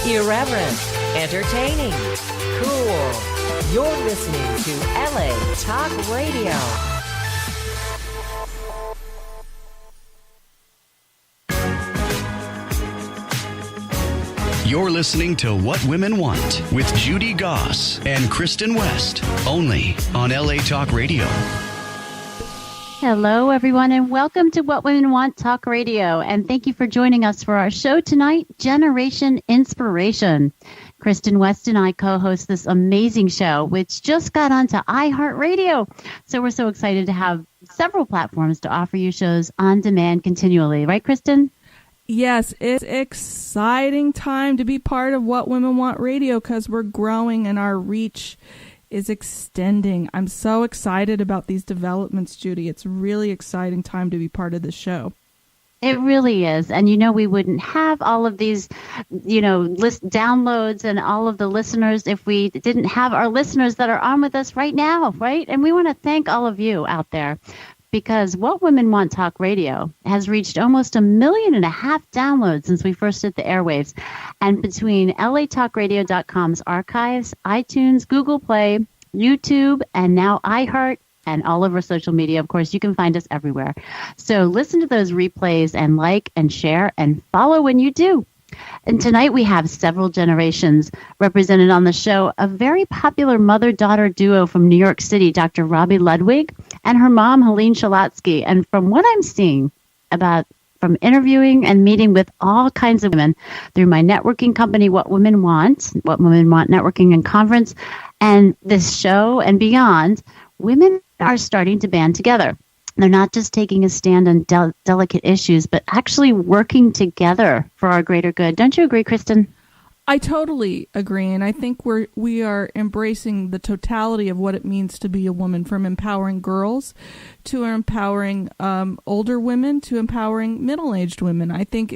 Irreverent, entertaining, cool. You're listening to LA Talk Radio. You're listening to What Women Want with Judy Goss and Kristen West, only on LA Talk Radio. Hello, everyone, and welcome to What Women Want Talk Radio. And thank you for joining us for our show tonight, Generation Inspiration. Kristen West and I co-host this amazing show, which just got onto iHeartRadio. So we're so excited to have several platforms to offer you shows on demand continually. Right, Kristen? Yes, it's exciting time to be part of What Women Want Radio because we're growing and our reach is extending. I'm so excited about these developments, Judy. It's a really exciting time to be part of this show. It really is. And, we wouldn't have all of these, list downloads and all of the listeners if we didn't have our listeners that are on with us right now, right? And we want to thank all of you out there because What Women Want Talk Radio has reached almost 1.5 million downloads since we first hit the airwaves. And between latalkradio.com's archives, iTunes, Google Play, YouTube, and now iHeart, and all over social media, of course, you can find us everywhere. So listen to those replays and like and share and follow when you do. And tonight we have several generations represented on the show. A very popular mother-daughter duo from New York City, Dr. Robi Ludwig and her mom, Helene Shalotksy. And from what I'm seeing from interviewing and meeting with all kinds of women through my networking company, What Women Want Networking and Conference, and this show and beyond, women are starting to band together. They're not just taking a stand on delicate issues, but actually working together for our greater good. Don't you agree, Kristen? I totally agree, and I think we are embracing the totality of what it means to be a woman, from empowering girls to empowering older women to empowering middle-aged women. I think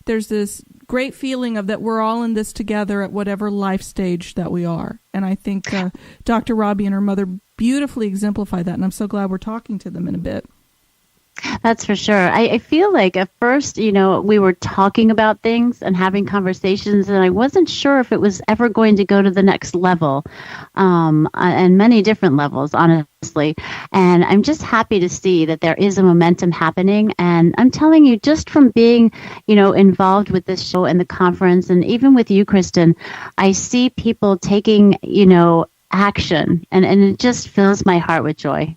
there's this great feeling of that we're all in this together at whatever life stage that we are, and I think Dr. Robi and her mother beautifully exemplify that, and I'm so glad we're talking to them in a bit. That's for sure. I feel like at first, we were talking about things and having conversations, and I wasn't sure if it was ever going to go to the next level, and many different levels, honestly. And I'm just happy to see that there is a momentum happening. And I'm telling you, just from being, involved with this show and the conference, and even with you, Kristen, I see people taking, action, and it just fills my heart with joy.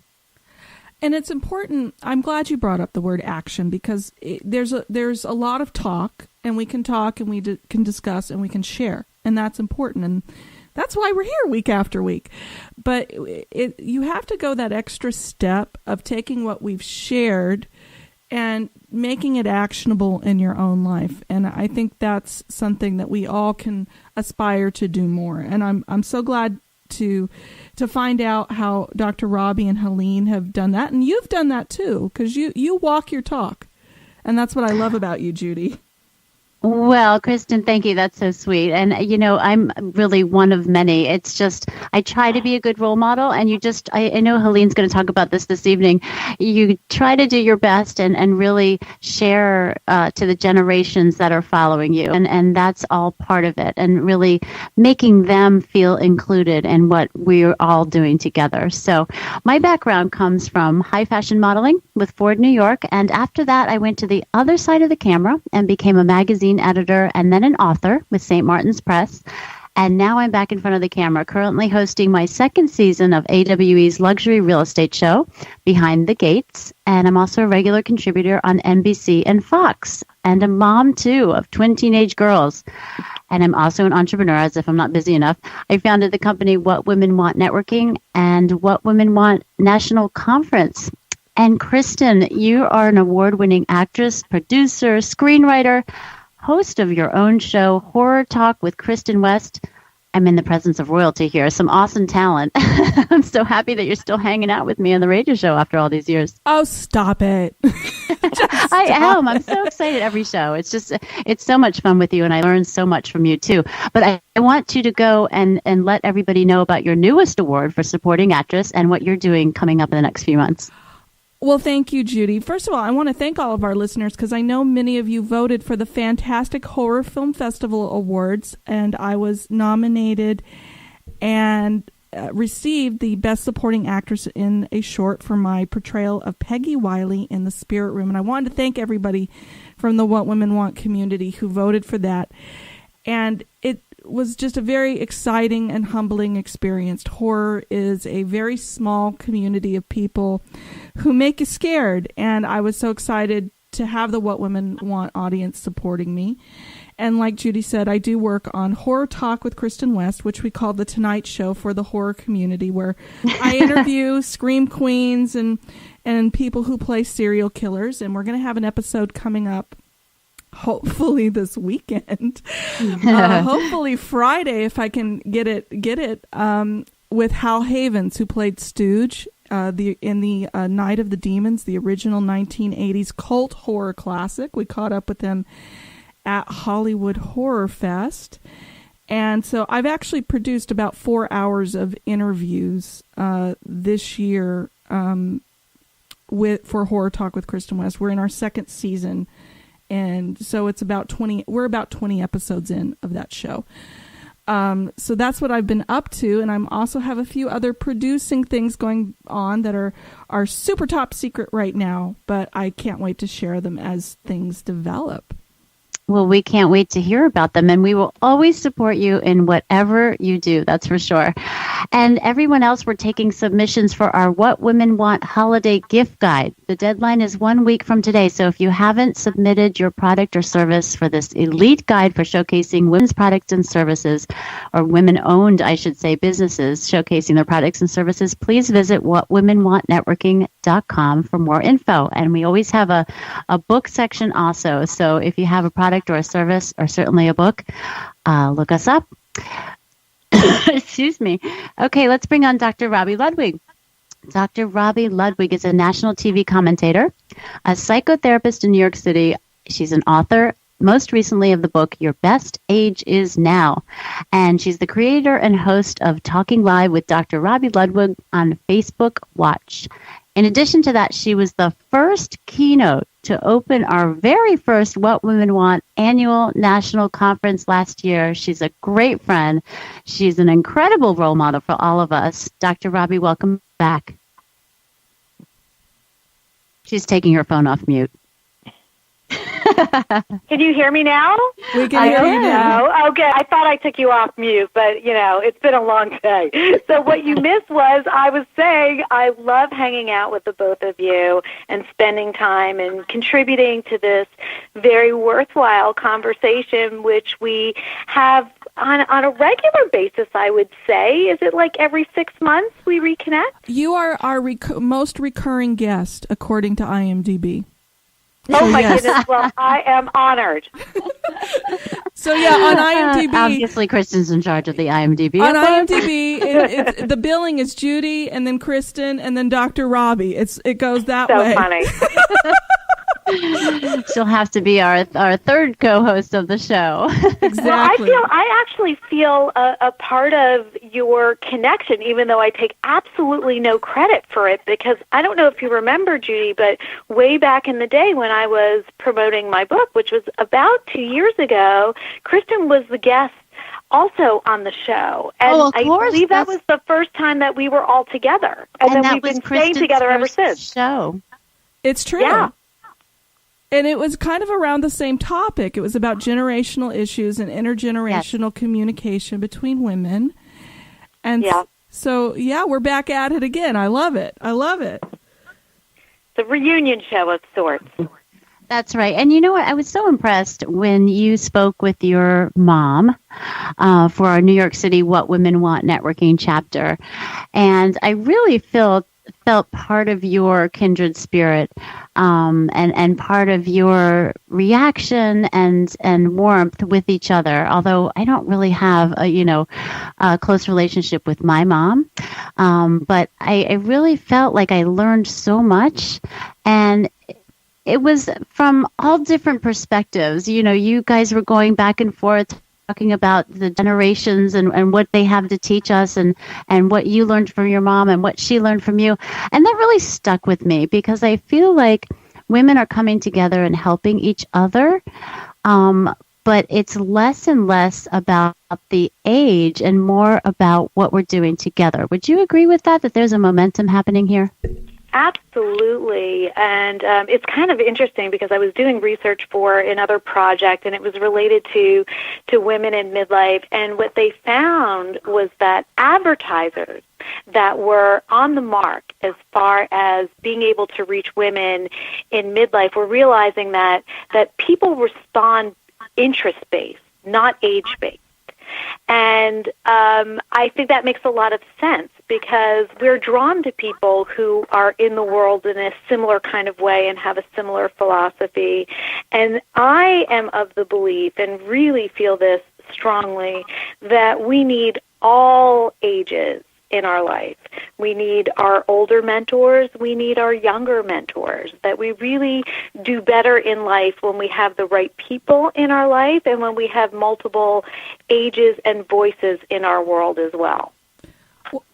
And it's important. I'm glad you brought up the word action because there's a lot of talk, and we can talk, and we can discuss, and we can share, and that's important, and that's why we're here week after week. But you have to go that extra step of taking what we've shared and making it actionable in your own life, and I think that's something that we all can aspire to do more. And I'm so glad to find out how Dr. Robi and Helene have done that. And you've done that too, because you walk your talk. And that's what I love about you, Judy. Well, Kristen, thank you. That's so sweet. And, I'm really one of many. It's just, I try to be a good role model. And I know Helene's going to talk about this evening. You try to do your best and really share to the generations that are following you. And that's all part of it. And really making them feel included in what we're all doing together. So my background comes from high fashion modeling with Ford New York. And after that, I went to the other side of the camera and became a magazine editor and then an author with St. Martin's Press. And now I'm back in front of the camera, currently hosting my second season of AWE's luxury real estate show, Behind the Gates. And I'm also a regular contributor on NBC and Fox, and a mom, too, of twin teenage girls. And I'm also an entrepreneur, as if I'm not busy enough. I founded the company What Women Want Networking and What Women Want National Conference. And Kristen, you are an award-winning actress, producer, screenwriter, host of your own show, Horror Talk with Kristen West. I'm in the presence of royalty here. Some awesome talent. I'm so happy that you're still hanging out with me on the radio show after all these years. Oh, stop it. I am. I'm so excited every show. It's so much fun with you, and I learn so much from you, too. But I want you to go and let everybody know about your newest award for supporting actress and what you're doing coming up in the next few months. Well, thank you, Judy. First of all, I want to thank all of our listeners because I know many of you voted for the fantastic Horror Film Festival Awards, and I was nominated and received the Best Supporting Actress in a Short for my portrayal of Peggy Wiley in The Spirit Room. And I wanted to thank everybody from the What Women Want community who voted for that. And it was just a very exciting and humbling experience. Horror is a very small community of people who make you scared, and I was so excited to have the What Women Want audience supporting me. And like Judy said, I do work on Horror Talk with Kristen West, which we call the Tonight Show for the horror community, where I interview scream queens and people who play serial killers. And we're going to have an episode coming up hopefully this weekend, hopefully Friday, if I can get it, with Hal Havens, who played Stooge in the Night of the Demons, the original 1980s cult horror classic. We caught up with him at Hollywood Horror Fest. And so I've actually produced about 4 hours of interviews this year for Horror Talk with Kristen West. We're in our second season. And so it's we're about 20 episodes in of that show. So that's what I've been up to. And I'm also have a few other producing things going on that are super top secret right now, but I can't wait to share them as things develop. Well, we can't wait to hear about them, and we will always support you in whatever you do, that's for sure. And everyone else, we're taking submissions for our What Women Want Holiday Gift Guide. The deadline is 1 week from today, so if you haven't submitted your product or service for this elite guide for showcasing women's products and services, or women-owned, I should say, businesses showcasing their products and services, please visit whatwomenwantnetworking.com for more info. And we always have a book section also, so if you have a product or a service, or certainly a book, look us up. Excuse me. Okay, let's bring on Dr. Robi Ludwig. Dr. Robi Ludwig is a national TV commentator, a psychotherapist in New York City. She's an author, most recently of the book, Your Best Age Is Now. And she's the creator and host of Talking Live with Dr. Robi Ludwig on Facebook Watch. In addition to that, she was the first keynote to open our very first What Women Want annual national conference last year. She's a great friend. She's an incredible role model for all of us. Dr. Robi, welcome back. She's taking her phone off mute. Can you hear me now? We can hear you now. Okay, I thought I took you off mute, but, it's been a long day. So what you missed was I was saying I love hanging out with the both of you and spending time and contributing to this very worthwhile conversation, which we have on a regular basis, I would say. Is it like every 6 months we reconnect? You are our most recurring guest, according to IMDb. Oh, my goodness. Well, I am honored. So, yeah, on IMDb. Obviously, Kristen's in charge of the IMDb. On IMDb, the billing is Judy, and then Kristen, and then Dr. Robi. It goes that way. So funny. She'll have to be our third co-host of the show. Exactly. Well, I actually feel a part of your connection, even though I take absolutely no credit for it, because I don't know if you remember, Judy, but way back in the day when I was promoting my book, which was about 2 years ago, Kristen was the guest also on the show. And I believe that was the first time that we were all together. And then we've been staying together ever since. Show. It's true. Yeah. And it was kind of around the same topic. It was about generational issues and intergenerational communication between women. And so, we're back at it again. I love it. The reunion show of sorts. That's right. And you know what? I was so impressed when you spoke with your mom for our New York City What Women Want networking chapter. And I really felt part of your kindred spirit and part of your reaction and warmth with each other. Although I don't really have a close relationship with my mom, but I really felt like I learned so much, and it was from all different perspectives. You guys were going back and forth talking about the generations and what they have to teach us and what you learned from your mom and what she learned from you. And that really stuck with me because I feel like women are coming together and helping each other. But it's less and less about the age and more about what we're doing together. Would you agree with that there's a momentum happening here? Absolutely. And it's kind of interesting because I was doing research for another project, and it was related to women in midlife. And what they found was that advertisers that were on the mark as far as being able to reach women in midlife were realizing that people respond interest-based, not age-based. And I think that makes a lot of sense because we're drawn to people who are in the world in a similar kind of way and have a similar philosophy. And I am of the belief, and really feel this strongly, that we need all ages in our life. We need our older mentors. We need our younger mentors. That we really do better in life when we have the right people in our life and when we have multiple ages and voices in our world as well.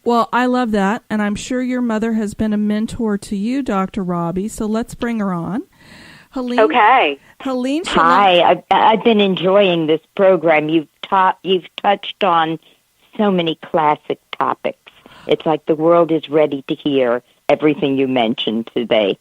Well, I love that, and I'm sure your mother has been a mentor to you, Dr. Robi, so let's bring her on. Helene, okay. Helene Shalotksy. Hi, I've been enjoying this program. You've touched on so many classic topics. It's like the world is ready to hear everything you mentioned today.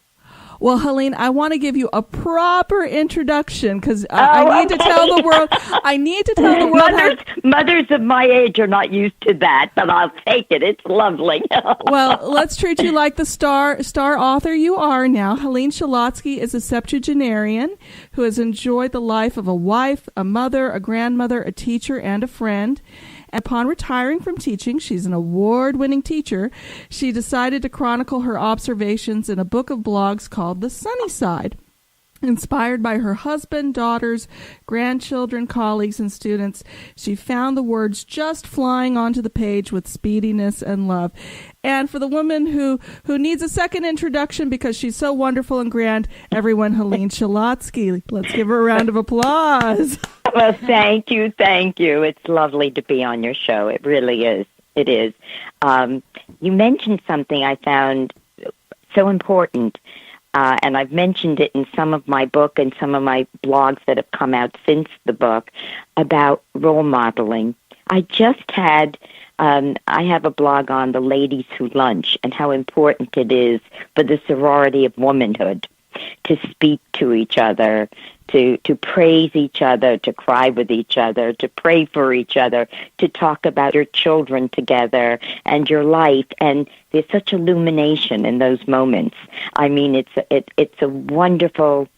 Well, Helene, I want to give you a proper introduction because I need to tell the world. I need to tell the world. Mothers of my age are not used to that, but I'll take it. It's lovely. Well, let's treat you like the star author you are now. Helene Shalotksy is a septuagenarian who has enjoyed the life of a wife, a mother, a grandmother, a teacher, and a friend. Upon retiring from teaching, she's an award-winning teacher, she decided to chronicle her observations in a book of blogs called The Sunny Side. Inspired by her husband, daughters, grandchildren, colleagues, and students, she found the words just flying onto the page with speediness and love. And for the woman who needs a second introduction because she's so wonderful and grand, everyone, Helene Shalotksy. Let's give her a round of applause. Well, thank you. It's lovely to be on your show. It really is. It is. You mentioned something I found so important. And I've mentioned it in some of my book and some of my blogs that have come out since the book about role modeling. I just had, I have a blog on the ladies who lunch and how important it is for the sorority of womanhood to speak to each other, to praise each other, to cry with each other, to pray for each other, to talk about your children together and your life. And there's such illumination in those moments. I mean, it's a wonderful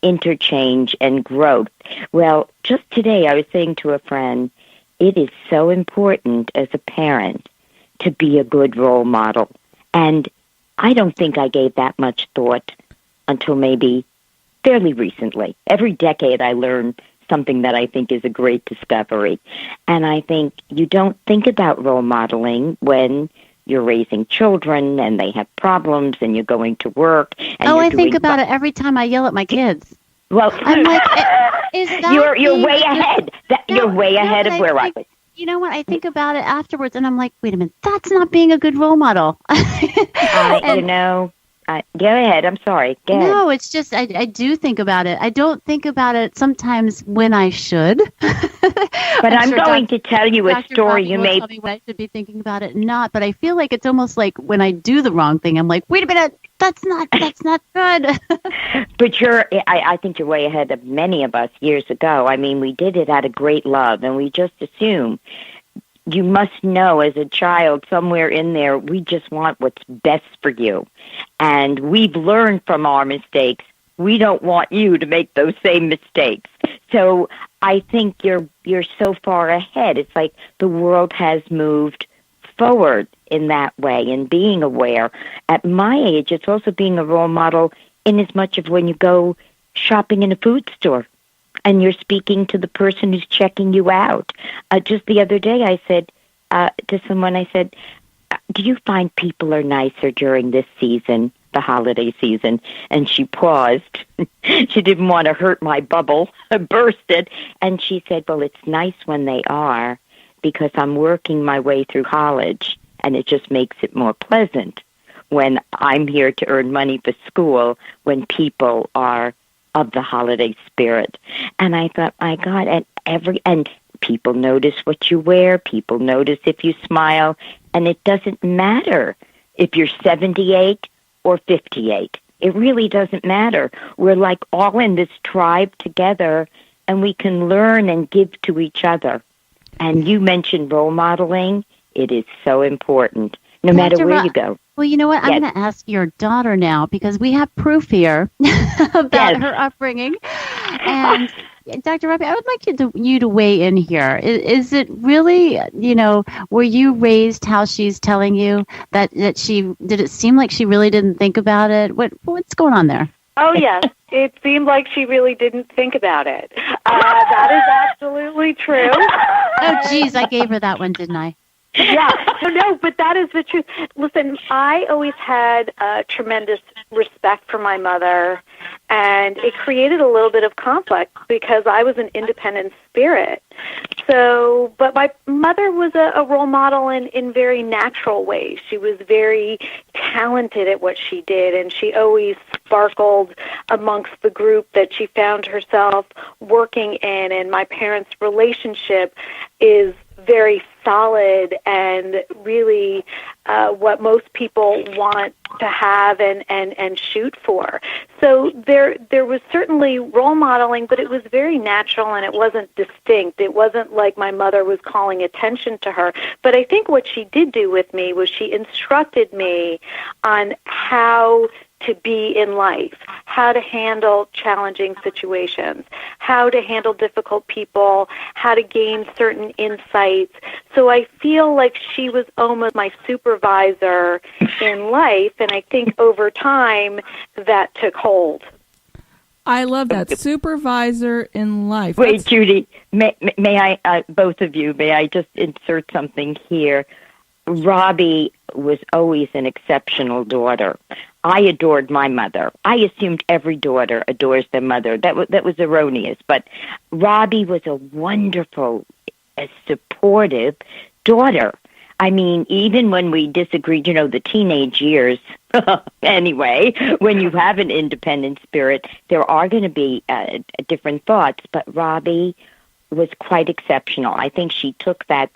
interchange and growth. Well, just today I was saying to a friend, it is so important as a parent to be a good role model. And I don't think I gave that much thought until maybe fairly recently. Every decade I learn something that I think is a great discovery. And I think you don't think about role modeling when you're raising children and they have problems and you're going to work. And I think about it every time I yell at my kids. Well, I'm like, is that you're way ahead. You're way ahead of where I was. You know what? I think about it afterwards, and I'm like, wait a minute, that's not being a good role model. Go ahead. I'm sorry. Go ahead. No, it's just I do think about it. I don't think about it sometimes when I should. But I'm sure going to tell you a story you may. Tell me what I should be thinking about it, not. But I feel like it's almost like when I do the wrong thing, I'm like, wait a minute, that's not good. But I think you're way ahead of many of us years ago. I mean, we did it out of great love, and we just assume. You must know as a child, somewhere in there, we just want what's best for you. And we've learned from our mistakes. We don't want you to make those same mistakes. So I think you're so far ahead. It's like the world has moved forward in that way and being aware. At my age, it's also being a role model in as much of when you go shopping in a food store. And you're speaking to the person who's checking you out. Just the other day, I said to someone, do you find people are nicer during this season the holiday season, and she paused. She didn't want to hurt my bubble, burst it, and she said, well, it's nice when they are, because I'm working my way through college, and it just makes it more pleasant when I'm here to earn money for school, when people are of the holiday spirit. And I thought, my God, and people notice what you wear, people notice if you smile, and it doesn't matter if you're 78 or 58. It really doesn't matter. We're like all in this tribe together, and we can learn and give to each other. And you mentioned role modeling. It is so important, no matter where you go. Well, you know what? I'm going to ask your daughter now, because we have proof here about her upbringing. And Dr. Robi, I would like you to weigh in here. Is it really, were you raised how she's telling you that did it seem like she really didn't think about it? What's going on there? Oh, yes. It seemed like she really didn't think about it. That is absolutely true. Oh, geez, I gave her that one, didn't I? Yeah, no, but that is the truth. Listen, I always had tremendous respect for my mother, and it created a little bit of conflict because I was an independent spirit. So, but my mother was a role model in very natural ways. She was very talented at what she did, and she always sparkled amongst the group that she found herself working in, and my parents' relationship is very solid and really what most people want to have and shoot for. So there was certainly role modeling, but it was very natural and it wasn't distinct. It wasn't like my mother was calling attention to her. But I think what she did do with me was she instructed me on how to be in life, how to handle challenging situations, how to handle difficult people, how to gain certain insights. So I feel like she was almost my supervisor in life, and I think over time that took hold. I love that. Supervisor in life. Wait, Judy, may I, both of you, may I just insert something here? Robi was always an exceptional daughter. I adored my mother. I assumed every daughter adores their mother. That was erroneous. But Robi was a wonderful, supportive daughter. I mean, even when we disagreed, the teenage years, anyway, when you have an independent spirit, there are going to be different thoughts. But Robi was quite exceptional. I think she took that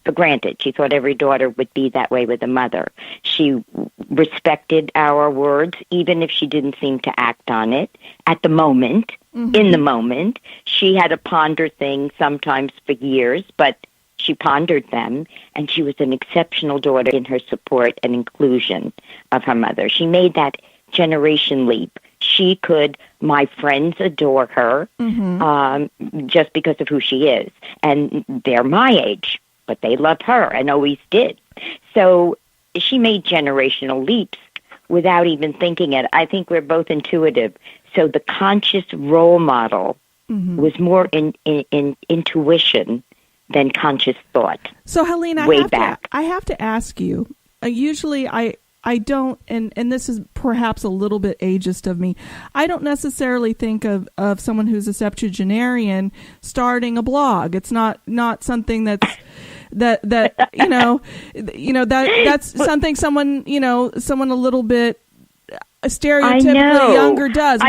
for granted. She thought every daughter would be that way with a mother. She respected our words, even if she didn't seem to act on it at the moment, in the moment. She had to ponder things sometimes for years, but she pondered them, and she was an exceptional daughter in her support and inclusion of her mother. She made that generation leap. My friends adore her just because of who she is, and they're my age. But they love her and always did. So she made generational leaps without even thinking it. I think we're both intuitive. So the conscious role model was more in intuition than conscious thought. So, Helene, I have to ask you, usually I don't, and this is perhaps a little bit ageist of me, I don't necessarily think of someone who's a septuagenarian starting a blog. It's not something that's that's something someone a little bit stereotypically younger does.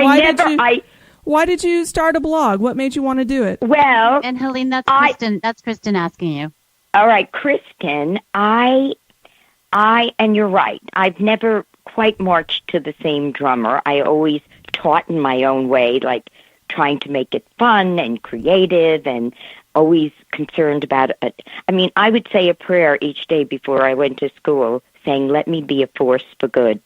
Why did you start a blog? What made you want to do it? Well, and Helene, that's Kristen. That's Kristen asking you. All right, Kristen, and you're right. I've never quite marched to the same drummer. I always taught in my own way, like trying to make it fun and creative and always concerned about it. I mean, I would say a prayer each day before I went to school saying, let me be a force for good.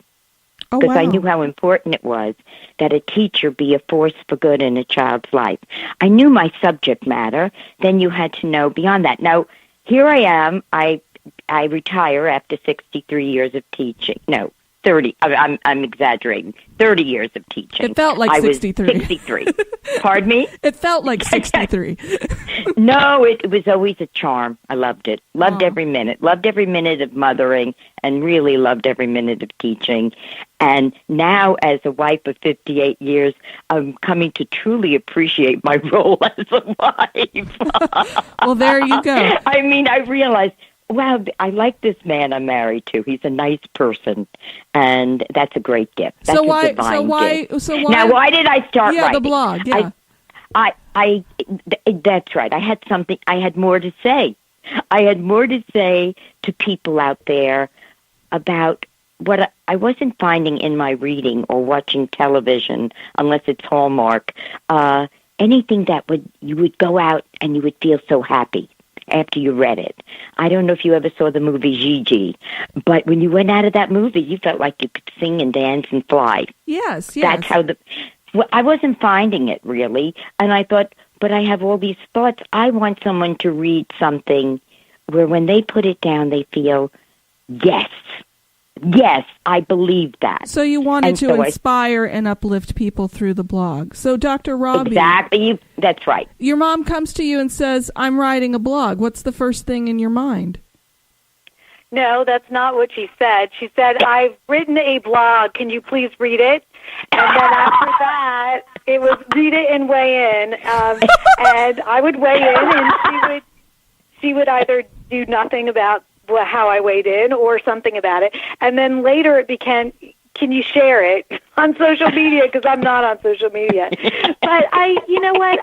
Because I knew how important it was that a teacher be a force for good in a child's life. I knew my subject matter. Then you had to know beyond that. Now, here I am. I retire after 63 years of teaching. No, 30. I'm exaggerating. 30 years of teaching. It felt like I 63. was 63. Pardon me? It felt like 63. No, it was always a charm. I loved it. Loved every minute. Loved every minute of mothering, and really loved every minute of teaching. And now, as a wife of 58 years, I'm coming to truly appreciate my role as a wife. Well, there you go. I mean, I realized, wow, I like this man I'm married to. He's a nice person, and that's a great gift. That's a divine gift. Now, why did I start writing? Yeah, the blog, yeah. That's right. I had more to say. I had more to say to people out there about what I wasn't finding in my reading or watching television, unless it's Hallmark, anything that you would go out and you would feel so happy after you read it. I don't know if you ever saw the movie Gigi, but when you went out of that movie, you felt like you could sing and dance and fly. Yes. That's how I wasn't finding it, really, and I thought, but I have all these thoughts. I want someone to read something where when they put it down, they feel, yes, I believe that. So you wanted to inspire and uplift people through the blog. So Dr. Robi. Exactly. That's right. Your mom comes to you and says, I'm writing a blog. What's the first thing in your mind? No, that's not what she said. She said, I've written a blog. Can you please read it? And then after that, it was read it and weigh in. And I would weigh in, and she would either do nothing about how I weighed in or something about it. And then later it became, can you share it on social media? Because I'm not on social media. But you know what?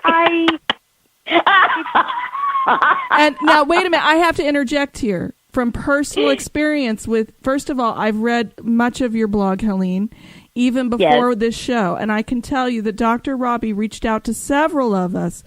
And now, wait a minute. I have to interject here. From personal experience first of all, I've read much of your blog, Helene, even before this show. And I can tell you that Dr. Robi reached out to several of us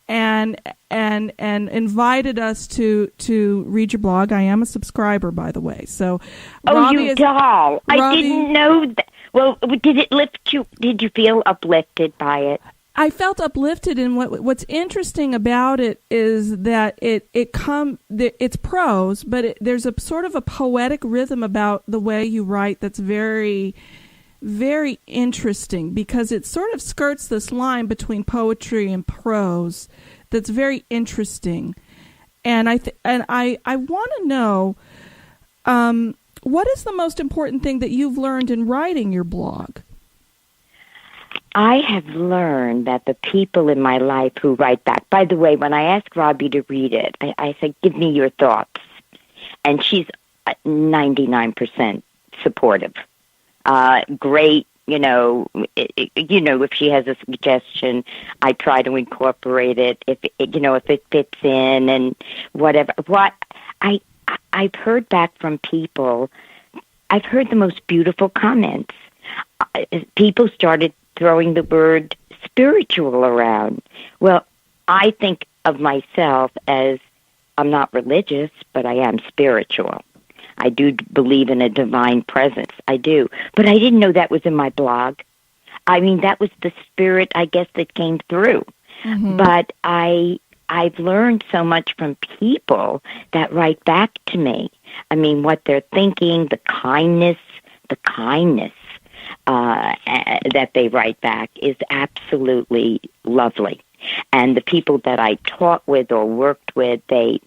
and invited us to read your blog. I am a subscriber, by the way. So, you doll! I didn't know that. Well, did it lift you? Did you feel uplifted by it? I felt uplifted, and what's interesting about it is that it's prose, but there's a sort of a poetic rhythm about the way you write that's very, very interesting, because it sort of skirts this line between poetry and prose that's very interesting. And I want to know, what is the most important thing that you've learned in writing your blog? I have learned that the people in my life who write back, by the way, when I asked Robi to read it, I said, give me your thoughts. And she's 99% supportive. Great, if she has a suggestion, I try to incorporate it, if it fits in and whatever. I've heard back from people, I've heard the most beautiful comments. People started throwing the word spiritual around. Well, I think of myself as, I'm not religious, but I am spiritual. I do believe in a divine presence. I do. But I didn't know that was in my blog. I mean, that was the spirit, I guess, that came through. Mm-hmm. But I've learned so much from people that write back to me. I mean, what they're thinking, the kindness that they write back is absolutely lovely. And the people that I taught with or worked with, they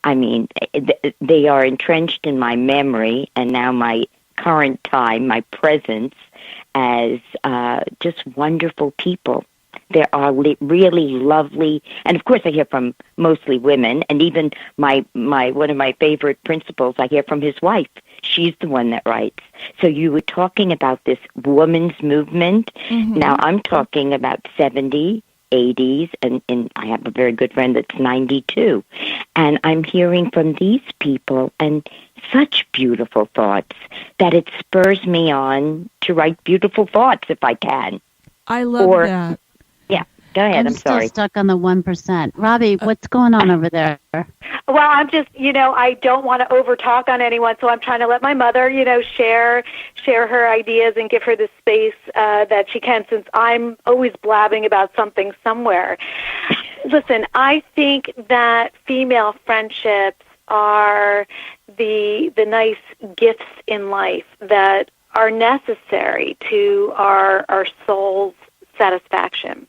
are entrenched in my memory and now my current time, my presence as just wonderful people. There are really lovely, and of course I hear from mostly women, and even my one of my favorite principals, I hear from his wife. She's the one that writes. So you were talking about this women's movement. Mm-hmm. Now I'm talking about 70, 80s, and I have a very good friend that's 92. And I'm hearing from these people and such beautiful thoughts that it spurs me on to write beautiful thoughts if I can. I love that. Yeah, go ahead. I'm sorry. I'm still stuck on the 1%. Robi, what's going on over there? Well, I'm just, I don't want to overtalk on anyone, so I'm trying to let my mother, share her ideas and give her the space that she can, since I'm always blabbing about something somewhere. Listen, I think that female friendships are the nice gifts in life that are necessary to our soul's satisfaction.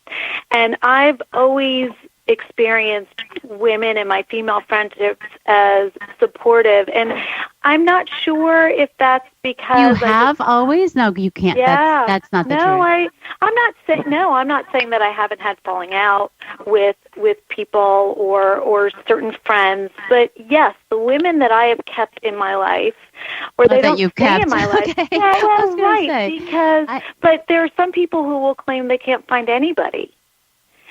And I've always experienced women in my female friendships as supportive, and I'm not sure if that's because you have always. No, you can't. Yeah, that's not the no, truth. I'm not saying that I haven't had falling out with people or certain friends, but yes, the women that I have kept in my life, or they don't stay in my life. Okay. Yeah, well, right, say, because but there are some people who will claim they can't find anybody.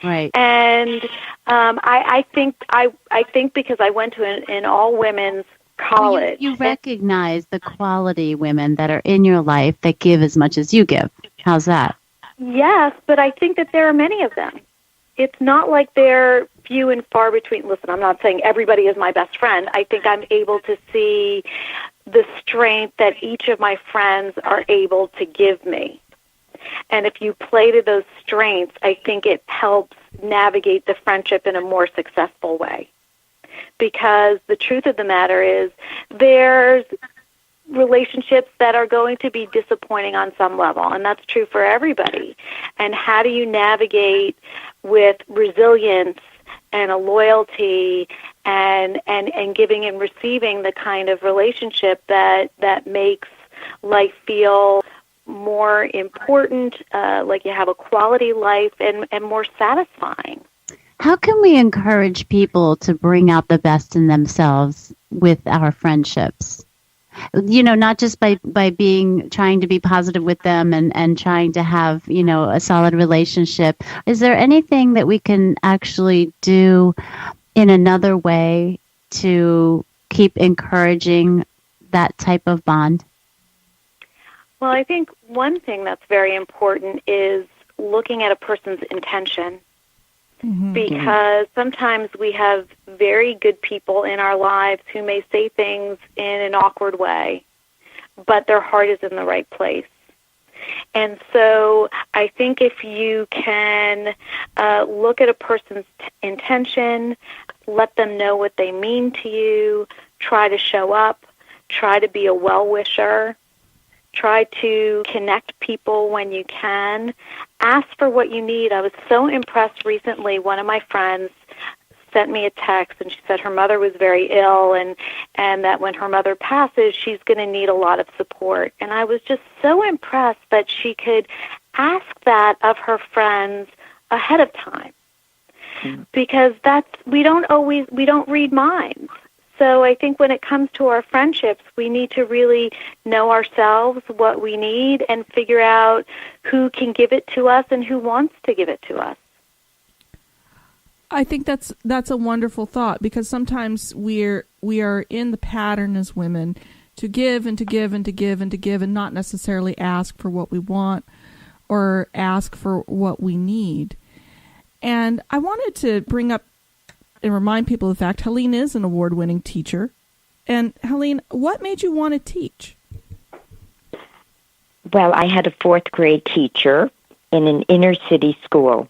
Right. And I think because I went to an all women's college. You recognize the quality women that are in your life that give as much as you give. How's that? Yes, but I think that there are many of them. It's not like they're few and far between. Listen, I'm not saying everybody is my best friend. I think I'm able to see the strength that each of my friends are able to give me. And if you play to those strengths, I think it helps navigate the friendship in a more successful way. Because the truth of the matter is there's relationships that are going to be disappointing on some level, and that's true for everybody. And how do you navigate with resilience and a loyalty and giving and receiving the kind of relationship that makes life feel more important, like you have a quality life and more satisfying. How can we encourage people to bring out the best in themselves with our friendships? Not just by trying to be positive with them and trying to have, a solid relationship. Is there anything that we can actually do in another way to keep encouraging that type of bond? Well, I think one thing that's very important is looking at a person's intention. Mm-hmm. Because sometimes we have very good people in our lives who may say things in an awkward way, but their heart is in the right place. And so I think if you can look at a person's intention, let them know what they mean to you, try to show up, try to be a well-wisher, try to connect people when you can. Ask for what you need. I was so impressed recently. One of my friends sent me a text, and she said her mother was very ill, and that when her mother passes, she's going to need a lot of support. And I was just so impressed that she could ask that of her friends ahead of time, because we don't read minds. So I think when it comes to our friendships, we need to really know ourselves, what we need, and figure out who can give it to us and who wants to give it to us. I think that's a wonderful thought, because sometimes we are in the pattern as women to give and to give and to give and to give and not necessarily ask for what we want or ask for what we need. And I wanted to bring up and remind people of the fact Helene is an award-winning teacher. And Helene, what made you want to teach? Well, I had a fourth grade teacher in an inner city school,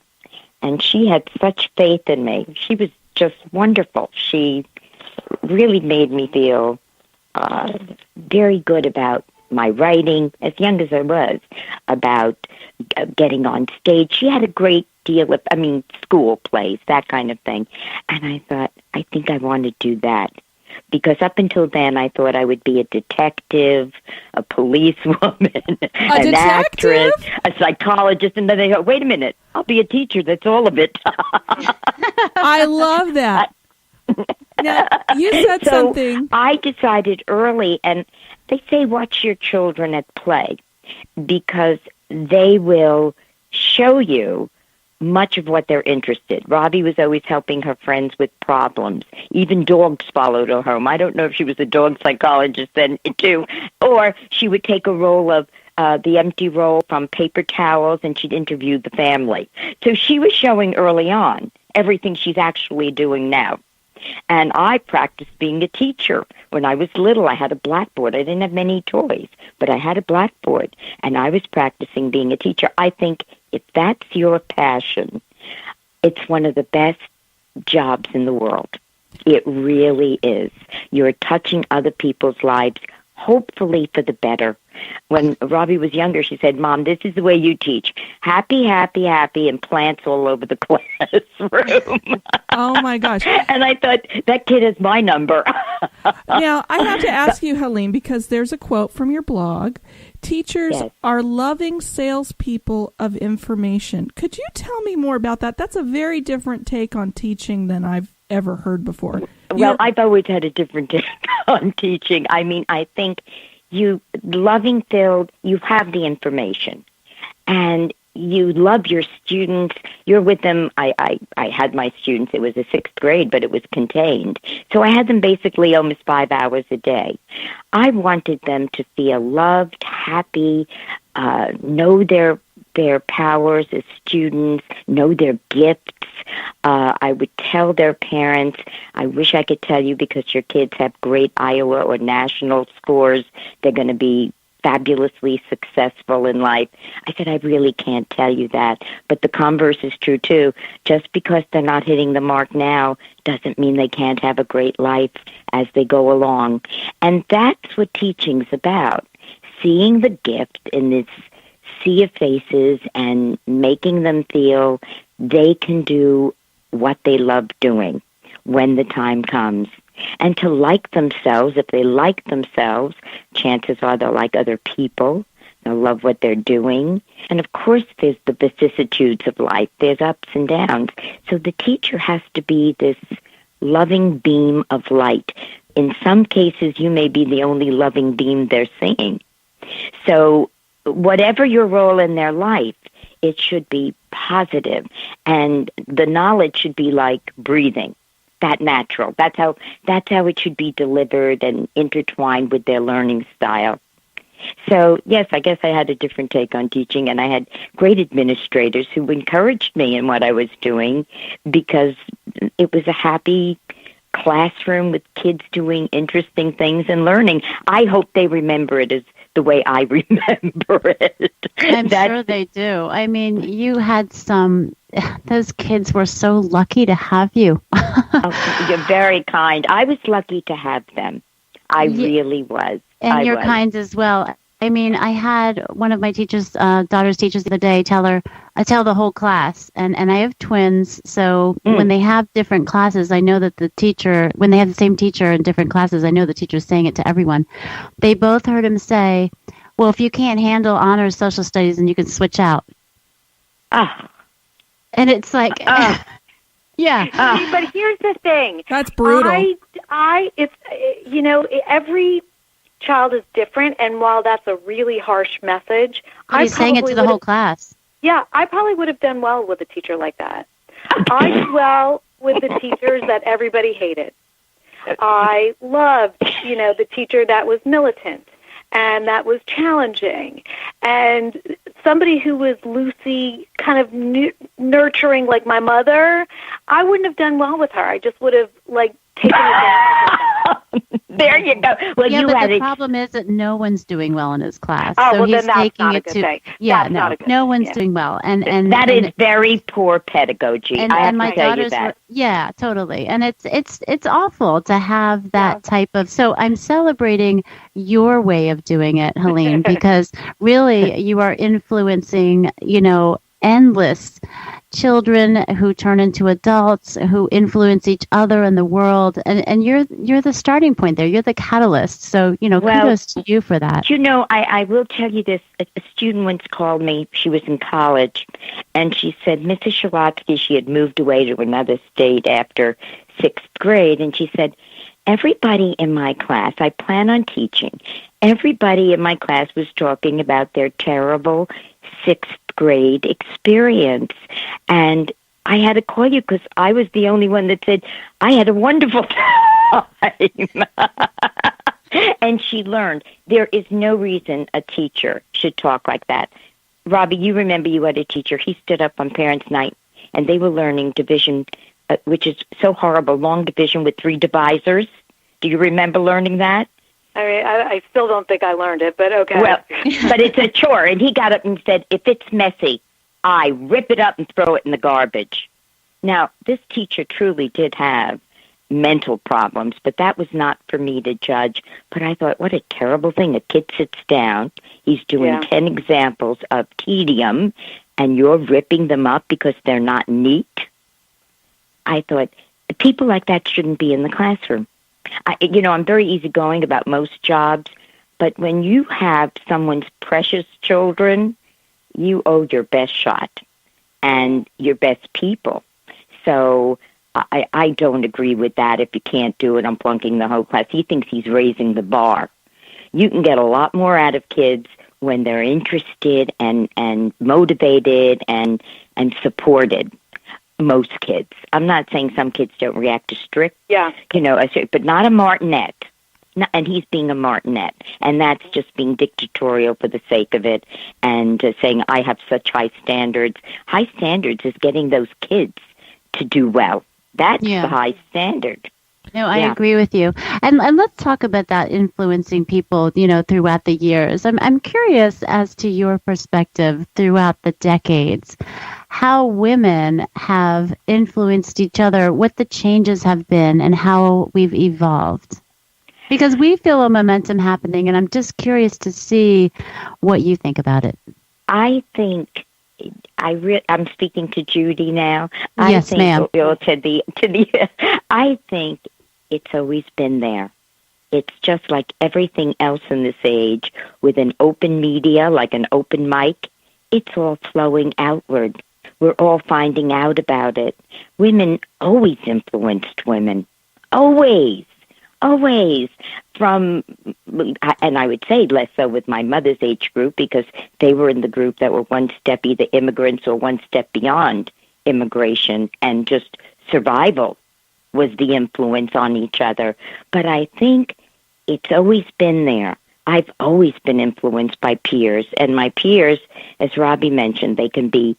and she had such faith in me. She was just wonderful. She really made me feel very good about my writing, as young as I was, about getting on stage. She had a great deal of, school plays, that kind of thing. And I thought, I think I want to do that. Because up until then, I thought I would be a detective, a policewoman, an actress, a psychologist. And then they go, wait a minute, I'll be a teacher. That's all of it. I love that. Now, you said something. I decided early, and they say watch your children at play, because they will show you much of what they're interested. Robi was always helping her friends with problems. Even dogs followed her home. I don't know if she was a dog psychologist then, too. Or she would take a roll of the empty roll from paper towels, and she'd interview the family. So she was showing early on everything she's actually doing now. And I practiced being a teacher. When I was little, I had a blackboard. I didn't have many toys, but I had a blackboard, and I was practicing being a teacher. I think if that's your passion, it's one of the best jobs in the world. It really is. You're touching other people's lives hopefully for the better. When Robbie was younger, she said, Mom, this is the way you teach. Happy, happy, happy, and plants all over the classroom. Oh, my gosh. And I thought, that kid has my number. Now, I have to ask you, Helene, because there's a quote from your blog. Teachers are loving salespeople of information. Could you tell me more about that? That's a very different take on teaching than I've ever heard before. Well, I've always had a different take on teaching. I mean, I think you have the information, and you love your students. You're with them. I had my students. It was a 6th grade, but it was contained. So I had them basically almost 5 hours a day. I wanted them to feel loved, happy, know their powers as students, know their gifts. I would tell their parents, I wish I could tell you because your kids have great Iowa or national scores. They're going to be fabulously successful in life. I said, I really can't tell you that. But the converse is true, too. Just because they're not hitting the mark now doesn't mean they can't have a great life as they go along. And that's what teaching's about, seeing the gift in this sea of faces and making them feel they can do what they love doing when the time comes. And to like themselves. If they like themselves, chances are they'll like other people. They'll love what they're doing. And of course, there's the vicissitudes of life. There's ups and downs. So the teacher has to be this loving beam of light. In some cases, you may be the only loving beam they're seeing. So whatever your role in their life, it should be positive. And the knowledge should be like breathing. That natural. That's how it should be delivered and intertwined with their learning style. So, yes, I guess I had a different take on teaching, and I had great administrators who encouraged me in what I was doing because it was a happy classroom with kids doing interesting things and learning. I hope they remember it as the way I remember it. I'm sure they do. I mean, you had those kids were so lucky to have you. Oh, you're very kind. I was lucky to have them. I really was. And you're kind as well. I mean, I had one of my daughter's teachers the other day I tell the whole class, and I have twins, so when they have different classes, I know that when they have the same teacher in different classes, I know the teacher's saying it to everyone. They both heard him say, well, if you can't handle honors social studies, then you can switch out. And it's like, yeah. But here's the thing. That's brutal. Every child is different, and while that's a really harsh message, He's saying it to the whole class. Yeah, I probably would have done well with a teacher like that. I did well with the teachers that everybody hated. I loved, the teacher that was militant and that was challenging, and somebody who was loosey, kind of nurturing like my mother. I wouldn't have done well with her. I just would have taken advantage of that. There you go. Well, yeah, but the problem is that no one's doing well in his class. Oh, so well, he's then that's taking not it a good to thing. yeah, That's no one's doing well, and that is very poor pedagogy. I have my to tell daughters you that. Yeah, totally, and it's awful to have that type of. So I'm celebrating your way of doing it, Helene, because really you are influencing, endless children who turn into adults who influence each other in the world, and you're the starting point there. You're the catalyst. So kudos to you for that. I will tell you this. A student once called me. She was in college, and she said, Mrs. Shalotsky, she had moved away to another state after 6th grade, and she said, everybody in my class, I plan on teaching, everybody in my class was talking about their terrible 6th grade experience. And I had to call you because I was the only one that said, I had a wonderful time. And she learned there is no reason a teacher should talk like that. Robbie, you remember you had a teacher. He stood up on Parents' Night, and they were learning division, which is so horrible, long division with 3 divisors. Do you remember learning that? I mean, I still don't think I learned it, but okay. Well, but it's a chore. And he got up and said, if it's messy, I rip it up and throw it in the garbage. Now, this teacher truly did have mental problems, but that was not for me to judge. But I thought, what a terrible thing. A kid sits down, he's doing 10 examples of tedium, and you're ripping them up because they're not neat. I thought, people like that shouldn't be in the classroom. I'm very easygoing about most jobs, but when you have someone's precious children, you owe your best shot and your best people. So I don't agree with that. If you can't do it, I'm flunking the whole class. He thinks he's raising the bar. You can get a lot more out of kids when they're interested and motivated and supported. Most kids. I'm not saying some kids don't react to strict, but not a martinet. And he's being a martinet. And that's just being dictatorial for the sake of it and saying, I have such high standards. High standards is getting those kids to do well. That's the high standard. No, I agree with you. And let's talk about that influencing people, throughout the years. I'm curious as to your perspective throughout the decades, how women have influenced each other, what the changes have been, and how we've evolved. Because we feel a momentum happening, and I'm just curious to see what you think about it. I think I'm speaking to Judy now. Yes, ma'am. I think it's always been there. It's just like everything else in this age, with an open media, like an open mic, it's all flowing outward. We're all finding out about it. Women always influenced women. Always. And I would say less so with my mother's age group, because they were in the group that were one step either immigrants or one step beyond immigration, and just survival was the influence on each other. But I think it's always been there. I've always been influenced by peers, and my peers, as Robi mentioned, they can be,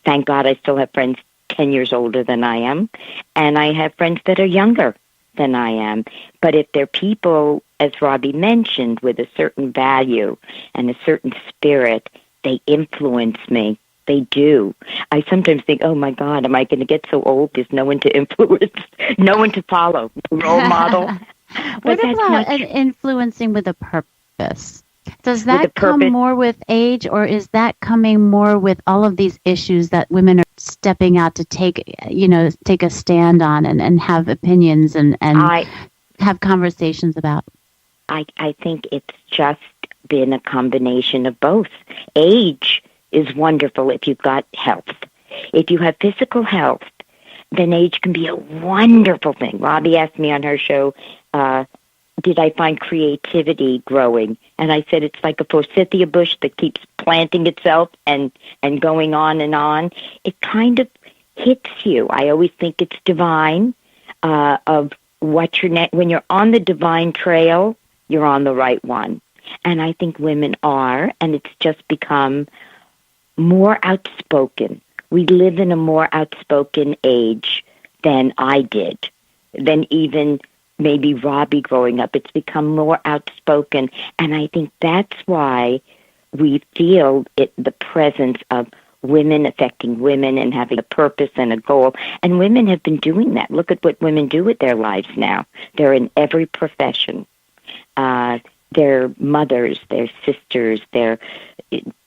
thank God I still have friends 10 years older than I am, and I have friends that are younger than I am. But if they're people, as Robi mentioned, with a certain value and a certain spirit, they influence me. They do. I sometimes think, oh my God, am I going to get so old? There's no one to influence, no one to follow, role model. What about influencing with a purpose? Does that come more with age, or is that coming more with all of these issues that women are stepping out to take a stand on and have opinions and have conversations about? I think it's just been a combination of both. Age is wonderful if you've got health. If you have physical health, then age can be a wonderful thing. Robi asked me on her show, did I find creativity growing? And I said it's like a forsythia bush that keeps planting itself and going on and on. It kind of hits you. I always think it's divine, of what when you're on the divine trail, you're on the right one. And I think women are, and it's just become more outspoken. We live in a more outspoken age than I did, than even maybe Robi growing up. It's become more outspoken, and I think that's why we feel the presence of women affecting women and having a purpose and a goal. And women have been doing that. Look at what women do with their lives now. They're in every profession. They're mothers, they're sisters, they're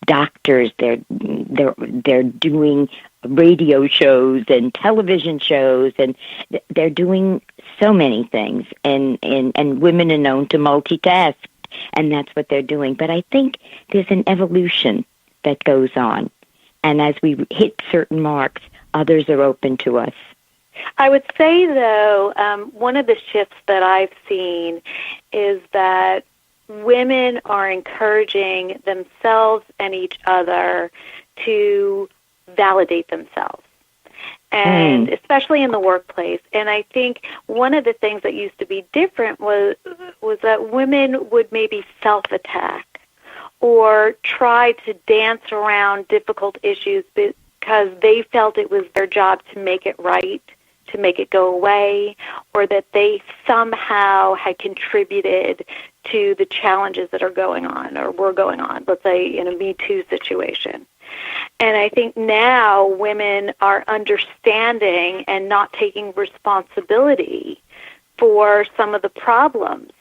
doctors, they're doing radio shows and television shows, and they're doing so many things, and women are known to multitask, and that's what they're doing. But I think there's an evolution that goes on, and as we hit certain marks, others are open to us. I would say, though, one of the shifts that I've seen is that women are encouraging themselves and each other to validate themselves, and especially in the workplace. And I think one of the things that used to be different was that women would maybe self-attack or try to dance around difficult issues because they felt it was their job to make it right, to make it go away, or that they somehow had contributed to the challenges that are going on or were going on, let's say in a Me Too situation. And I think now women are understanding and not taking responsibility for some of the problems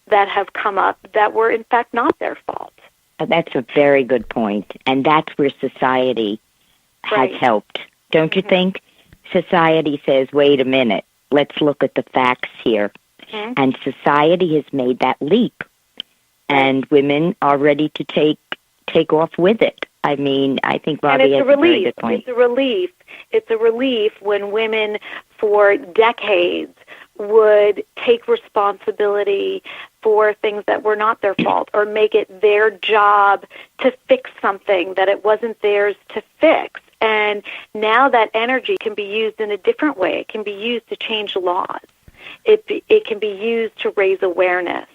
that have come up that were, in fact, not their fault. That's a very good point. And that's where society has helped. Don't you think? Society says, wait a minute, let's look at the facts here. Mm-hmm. And society has made that leap. And women are ready to take off with it. I mean, I think Robbie has a very good point. It's a relief. It's a relief when women for decades would take responsibility for things that were not their fault or make it their job to fix something that it wasn't theirs to fix. And now that energy can be used in a different way. It can be used to change laws. It can be used to raise awareness.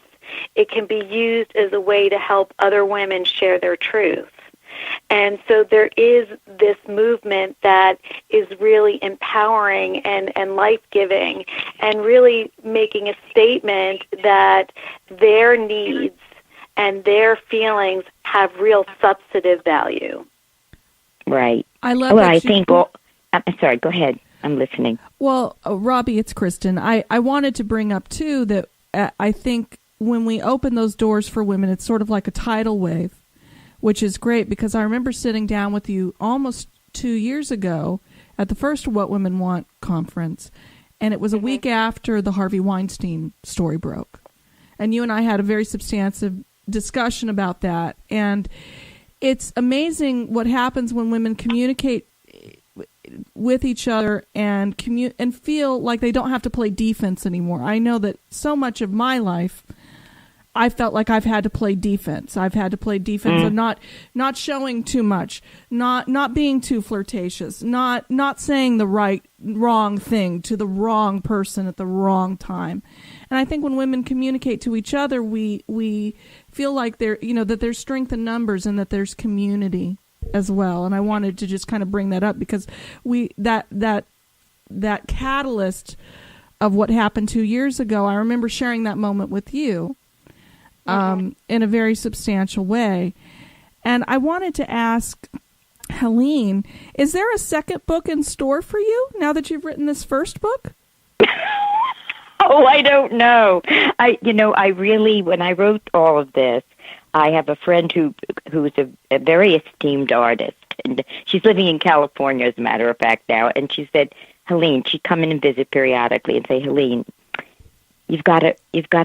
It can be used as a way to help other women share their truth. And so there is this movement that is really empowering and life-giving and really making a statement that their needs and their feelings have real substantive value. Right. I love well, I think... I'm sorry, go ahead. I'm listening. Well, Robbie, it's Kristen. I wanted to bring up, too, that I think when we open those doors for women, it's sort of like a tidal wave, which is great because I remember sitting down with you almost 2 years ago at the first What Women Want conference, and it was a week after the Harvey Weinstein story broke. And you and I had a very substantive discussion about that. And it's amazing what happens when women communicate with each other and feel like they don't have to play defense anymore. I know that so much of my life I felt like I've had to play defense. I've had to play defense of not showing too much, not being too flirtatious, not saying the wrong thing to the wrong person at the wrong time. And I think when women communicate to each other, we feel like that there's strength in numbers and that there's community as well. And I wanted to just kind of bring that up because that catalyst of what happened 2 years ago, I remember sharing that moment with you. In a very substantial way. And I wanted to ask Helene, is there a second book in store for you now that you've written this first book? Oh, I don't know. I really, when I wrote all of this, I have a friend who's a very esteemed artist, and she's living in California, as a matter of fact, now, and she said, Helene, she'd come in and visit periodically and say, Helene, You've got to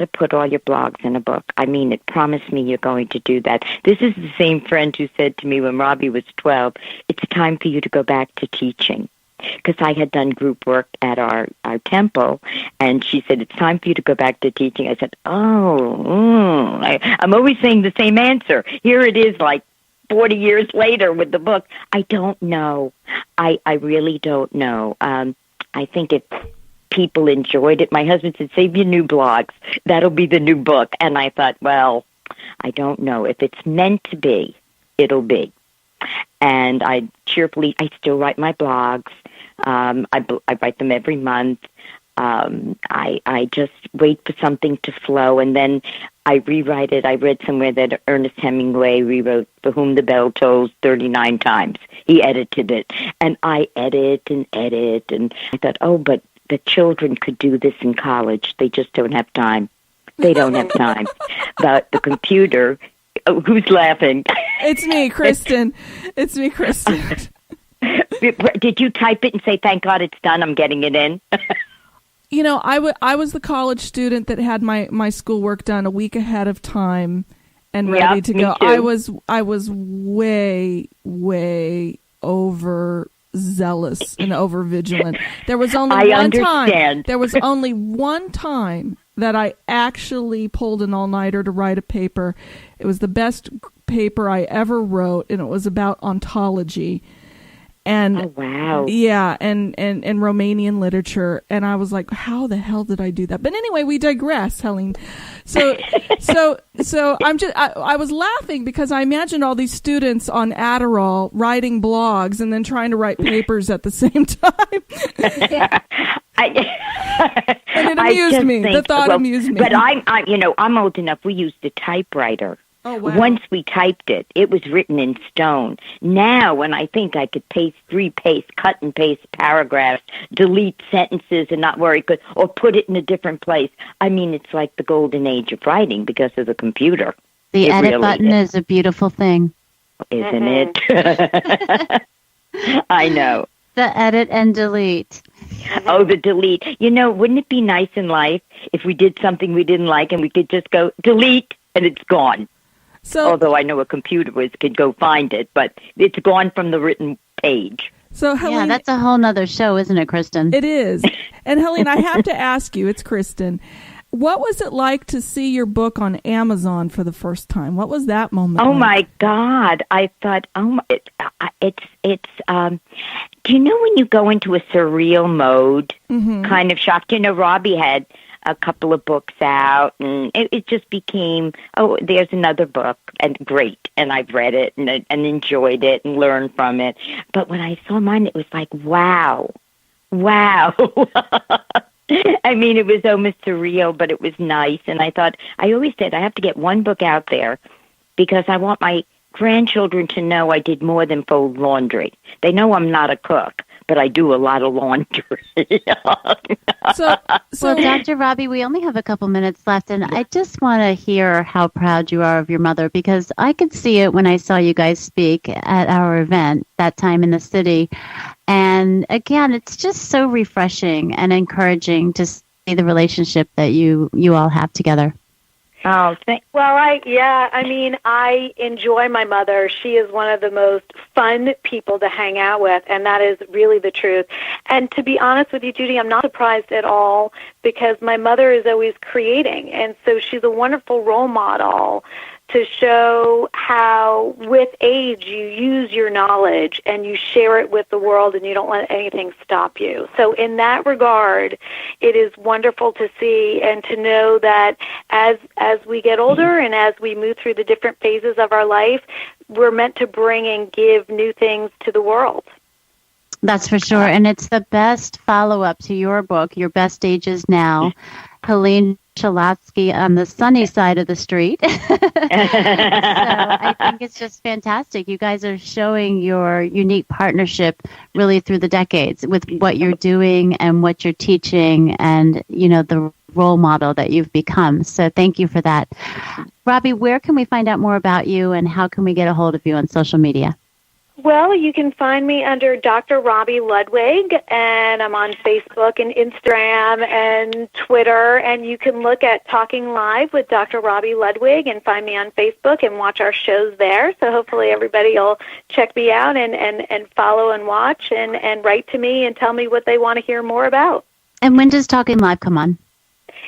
put all your blogs in a book. I mean it. Promise me you're going to do that. This is the same friend who said to me when Robbie was 12, it's time for you to go back to teaching. Because I had done group work at our temple, and she said, it's time for you to go back to teaching. I said, I'm always saying the same answer. Here it is like 40 years later with the book. I don't know. I really don't know. I think it's people enjoyed it. My husband said, save your new blogs. That'll be the new book. And I thought, well, I don't know. If it's meant to be, it'll be. And I still write my blogs. I write them every month. I just wait for something to flow, and then I rewrite it. I read somewhere that Ernest Hemingway rewrote For Whom the Bell Tolls 39 times. He edited it. And I edit, and I thought, but the children could do this in college. They just don't have time. They don't have time. But the computer, who's laughing? It's me, Kristen. It's me, Kristen. Did you type it and say, thank God it's done, I'm getting it in? I was the college student that had my schoolwork done a week ahead of time and ready to go. Too. I was way, way over zealous and over vigilant. There was only one time that I actually pulled an all-nighter to write a paper. It was the best paper I ever wrote, and it was about ontology. And oh, wow. Yeah, and Romanian literature. And I was like, how the hell did I do that? But anyway, we digress, Helene. So I was laughing because I imagined all these students on Adderall writing blogs and then trying to write papers at the same time. And it amused me. The thought amused me. But I'm old enough. We used a typewriter. Oh, wow. Once we typed it, it was written in stone. Now, when I think I could cut and paste paragraphs, delete sentences and not worry, or put it in a different place, I mean, it's like the golden age of writing because of the computer. The edit button is a beautiful thing. Isn't it? I know. The edit and delete. Oh, the delete. You know, wouldn't it be nice in life if we did something we didn't like and we could just go delete and it's gone? So, although I know a computer could go find it, but it's gone from the written page. So, Helene, yeah, that's a whole nother show, isn't it, Kristen? It is. And Helene, I have to ask you, it's Kristen. What was it like to see your book on Amazon for the first time? What was that moment? Oh, like? my God. I thought, do you know when you go into a surreal mode, kind of shocked? You know, Robi had a couple of books out, and it just became, oh, there's another book, and great. And I've read it and enjoyed it and learned from it. But when I saw mine, it was like, wow. I mean, it was almost surreal, but it was nice. And I thought, I always said, I have to get one book out there because I want my grandchildren to know I did more than fold laundry. They know I'm not a cook, but I do a lot of laundry. So, well, Dr. Robi, we only have a couple minutes left, and I just want to hear how proud you are of your mother, because I could see it when I saw you guys speak at our event that time in the city. And again, it's just so refreshing and encouraging to see the relationship that you all have together. Oh, I enjoy my mother. She is one of the most fun people to hang out with, and that is really the truth. And to be honest with you, Judy, I'm not surprised at all because my mother is always creating, and so she's a wonderful role model to show how, with age, you use your knowledge and you share it with the world and you don't let anything stop you. So in that regard, it is wonderful to see and to know that as we get older and as we move through the different phases of our life, we're meant to bring and give new things to the world. That's for sure. And it's the best follow-up to your book, Your Best Ages Now, Helene Shalotksy on the sunny side of the street. So I think it's just fantastic. You guys are showing your unique partnership really through the decades with what you're doing and what you're teaching and, you know, the role model that you've become. So thank you for that. Robi, where can we find out more about you and how can we get a hold of you on social media? Well, you can find me under Dr. Robi Ludwig, and I'm on Facebook and Instagram and Twitter, and you can look at Talking Live with Dr. Robi Ludwig and find me on Facebook and watch our shows there. So hopefully everybody will check me out and follow and watch and write to me and tell me what they want to hear more about. And when does Talking Live come on?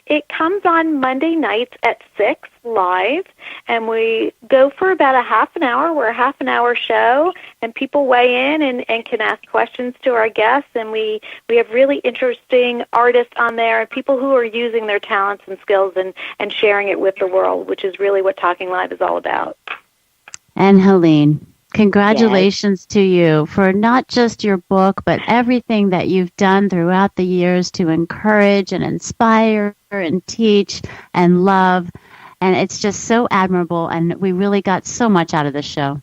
It comes on Monday nights at 6 live, and we go for about a half an hour. We're a half an hour show, and people weigh in and can ask questions to our guests, and we have really interesting artists on there and people who are using their talents and skills and sharing it with the world, which is really what Talking Live is all about. And Helene, congratulations to you for not just your book, but everything that you've done throughout the years to encourage and inspire and teach and love. And it's just so admirable, and we really got so much out of this show.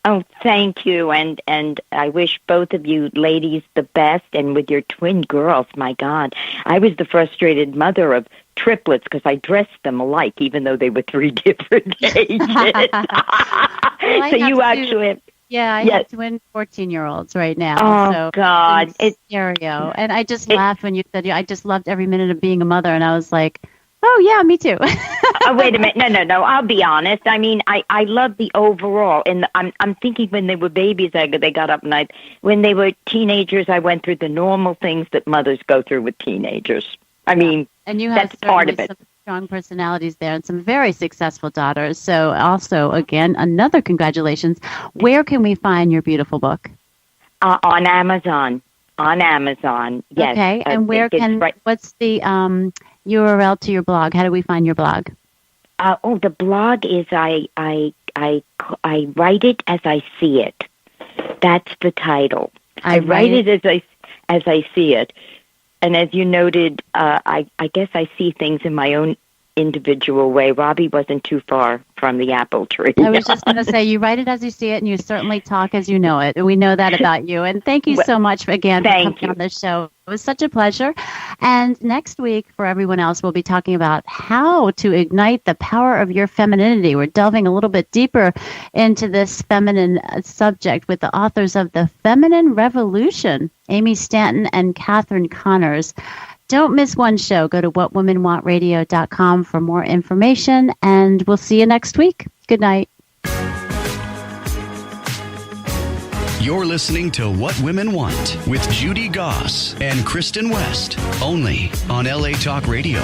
Oh, thank you. And I wish both of you ladies the best. And with your twin girls, my God, I was the frustrated mother of triplets because I dressed them alike, even though they were 3 different ages. So you actually... I have twin 14-year-olds right now. Oh, so God. It's stereo. And I just laughed when you said, I just loved every minute of being a mother. And I was like, oh, yeah, me too. Oh, wait a minute. No. I'll be honest. I mean, I love the overall. And I'm thinking when they were babies, they got up and when they were teenagers, I went through the normal things that mothers go through with teenagers. I mean, and you have that's part of it. Some strong personalities there and some very successful daughters. So also, again, another congratulations. Where can we find your beautiful book? On Amazon. Yes. Okay. And what's the URL to your blog? How do we find your blog? The blog is I write it as I see it. That's the title. I write it as I see it. And as you noted, I guess I see things in my own individual way. Robi wasn't too far from the apple tree. I was just going to say, you write it as you see it, and you certainly talk as you know it. We know that about you. And thank you so much again for coming on the show. It was such a pleasure. And next week, for everyone else, we'll be talking about how to ignite the power of your femininity. We're delving a little bit deeper into this feminine subject with the authors of The Feminine Revolution, Amy Stanton and Catherine Connors. Don't miss one show. Go to whatwomenwantradio.com for more information, and we'll see you next week. Good night. You're listening to What Women Want with Judy Goss and Kristen West, only on LA Talk Radio.